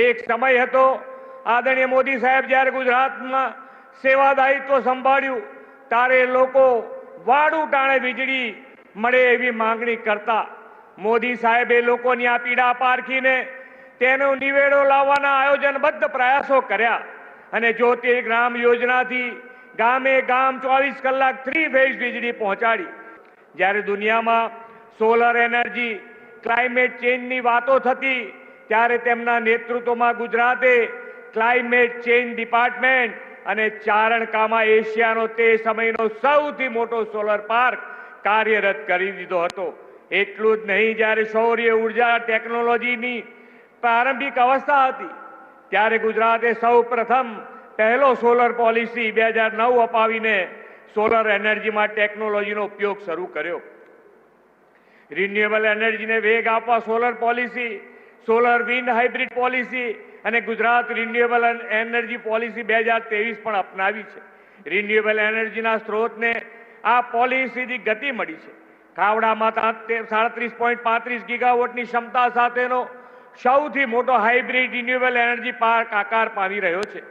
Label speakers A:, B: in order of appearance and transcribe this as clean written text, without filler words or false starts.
A: એક સમય હતો આદરણીય મોદી સાહેબ જ્યારે ગુજરાતમાં સેવા દાયિત્વ સંભાળ્યું ત્યારે લોકો વાડું ટાણે વીજળી મળે એવી માંગણી કરતા મોદી સાહેબે લોકોની આ પીડા પારખીને તેનો નિવેડો લાવવાના આયોજનબદ્ધ પ્રયાસો કર્યા અને જ્યોતિ ગ્રામ યોજનાથી ગામે ગામ 24 કલાક 3 ફેઝ વીજળી પહોંચાડી। જ્યારે દુનિયામાં સોલર એનર્જી ક્લાઇમેટ ચેન્જની વાતો થતી ત્યારે તેમના નેતૃત્વમાં ગુજરાતે ક્લાઇમેટ ચેન્જ ડિપાર્ટમેન્ટ અને ચારણકામાં એશિયાનો તે સમયનો સૌથી મોટો સોલર પાર્ક કાર્યરત કરી દીધો હતો। એટલું જ નહીં, જ્યારે સૌર ઉર્જા ટેકનોલોજીની પ્રારંભિક અવસ્થા હતી ત્યારે ગુજરાતે સૌ પ્રથમ પહેલો સોલર પોલિસી 2009 અપાવીને સોલર એનર્જીમાં ટેકનોલોજીનો ઉપયોગ શરૂ કર્યો। રિન્યુએબલ એનર્જીને વેગ આપવા solar policy, solar wind hybrid policy અને ગુજરાત રિન્યુએબલ એનર્જી પોલિસી 2023 પણ અપનાવી છે। રિન્યુએબલ એનર્જીના સ્ત્રોતને આ પોલિસીથી ગતિ મળી છે। ખાવડામાં 37.35 ગીગાવોટની ક્ષમતા સાથેનો સૌથી મોટો હાઇબ્રિડ રિન્યુએબલ એનર્જી પાર્ક આકાર પામી રહ્યો છે।